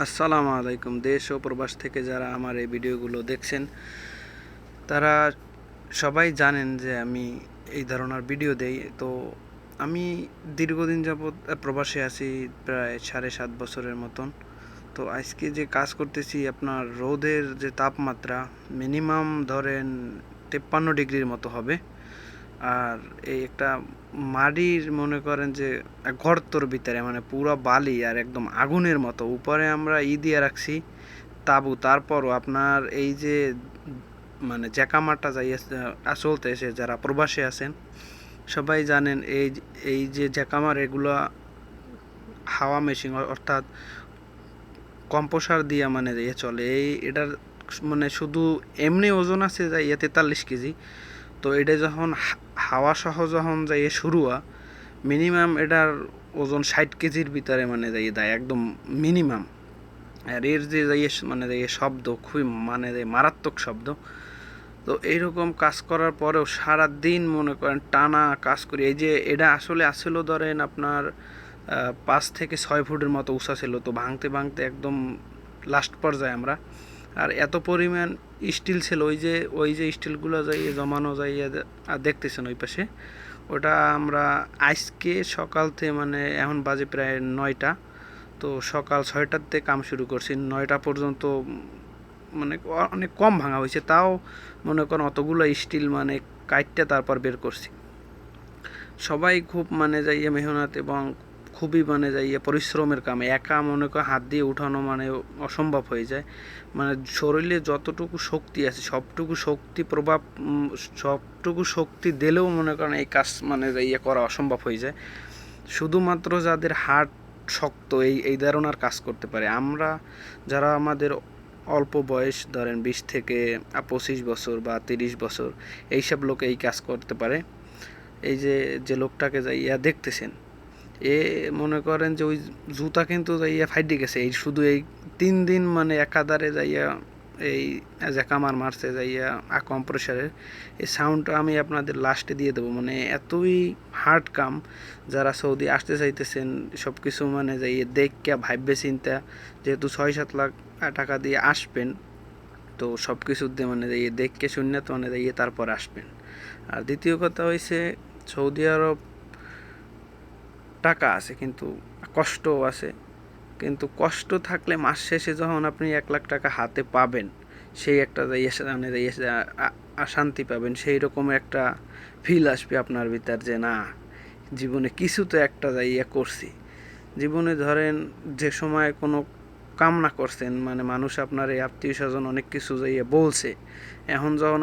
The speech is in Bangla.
আসসালামু আলাইকুম। দেশ ও প্রবাস থেকে যারা আমার এই ভিডিওগুলো দেখছেন তারা সবাই জানেন যে আমি এই ধরনের ভিডিও দেই। তো আমি দীর্ঘদিন যাবৎ প্রবাসে আছি, প্রায় 7.5 বছরের মতন। তো আজকে যে কাজ করতেছি, আপনার রোদের যে তাপমাত্রা মিনিমাম ধরেন 53 ডিগ্রির মতো হবে। আর এই একটা মাটির মনে করেন যে গর্তর ভিতরে, মানে পুরো বালি আর একদম আগুনের মতো। উপরে আমরা দিয়ে রাখছি তাঁবু, তারপরও আপনার এই যে মানে জ্যাকামাটা যাই চলতেছে, যারা প্রবাসে আছেন সবাই জানেন এই যে জ্যাকামার এগুলো হাওয়া মেশিন, অর্থাৎ কম্পোসার দিয়া মানে চলে। এটার মানে শুধু এমনি ওজন আছে যাই 43 কেজি। তো এটা যখন হাওয়া সহ যখন যাই শুরু মিনিমাম এটার ওজন 60 কেজির ভিতরে মানে যাই দেয় একদম মিনিমাম। আর এর যে যাই মানে যাই শব্দ খুবই মানে মারাত্মক শব্দ। তো এইরকম কাজ করার পরেও সারা দিন মনে করেন টানা কাজ করি। এই যে এটা আসলে আসলে ধরেন আপনার 5 থেকে 6 ফুটের মতো উঁচা ছিল, তো ভাঙতে ভাঙতে একদম লাস্ট পর্যায়ে আমরা। আর এত পরিমাণ স্টিল ছিল, ওই যে স্টিলগুলো যাই জমানো যাই দেখতেছেন ওই পাশে, ওটা আমরা আজকে সকাল থেকে মানে এখন বাজে প্রায় 9টা। তো সকাল 6টার কাম শুরু করছি, 9টা পর্যন্ত মানে অনেক কম ভাঙা হয়েছে। তাও মনে করেন অতগুলো স্টিল মানে কাইটটা তারপর বের করছি। সবাই খুব মানে যাইয়ে মেহনত এবং খুবই মানে যাইয়ে পরিশ্রমের কাম। একা মনে করেন হাত দিয়ে উঠানো মানে অসম্ভব হয়ে যায়। মানে শরীরে যতটুকু শক্তি আছে সবটুকু শক্তি দিলেও মনে করেন এই কাজ মানে যাইয়ে করা অসম্ভব হয়ে যায়। শুধুমাত্র যাদের হার্ট শক্ত এই ধরনের কাজ করতে পারে। আমরা যারা আমাদের অল্প বয়স ধরেন 20 থেকে 25 বছর বা 30 বছর, এইসব লোক এই কাজ করতে পারে। এই যে লোকটাকে যাইয়া দেখতেছেন, এ মনে করেন যে ওই জুতা কিন্তু যাইয়া ফাইটে গেছে এই শুধু এই 3 দিন মানে একাধারে যাইয়া এই জ্যাকামার মারছে যাইয়া কম্প্রেসারের। এই সাউন্ডটা আমি আপনাদের লাস্টে দিয়ে দেবো। মানে এতই হার্ড কাম। যারা সৌদি আসতে চাইতেছেন সব কিছু মানে যাইয়ে দেখে ভাববে চিন্তা, যেহেতু 6-7 লাখ টাকা দিয়ে আসবেন, তো সব কিছু দিয়ে মানে যাইয়ে দেখে শুনে তো মানে যাইয়ে তারপর আসবেন। আর দ্বিতীয় কথা হয়েছে, সৌদি আরব টাকা আছে কিন্তু কষ্টও আছে। কিন্তু কষ্ট থাকলে মাস শেষে যখন আপনি 1 লাখ টাকা হাতে পাবেন, সেই একটা মানে শান্তি পাবেন, সেই রকম একটা ফিল আসবে আপনার ভিতর যে না, জীবনে কিছু তো একটা করছি। জীবনে ধরেন যে সময় কোনো কামনা করছেন, মানে মানুষ আপনার এই আত্মীয় স্বজন অনেক কিছু বলছে, এখন যখন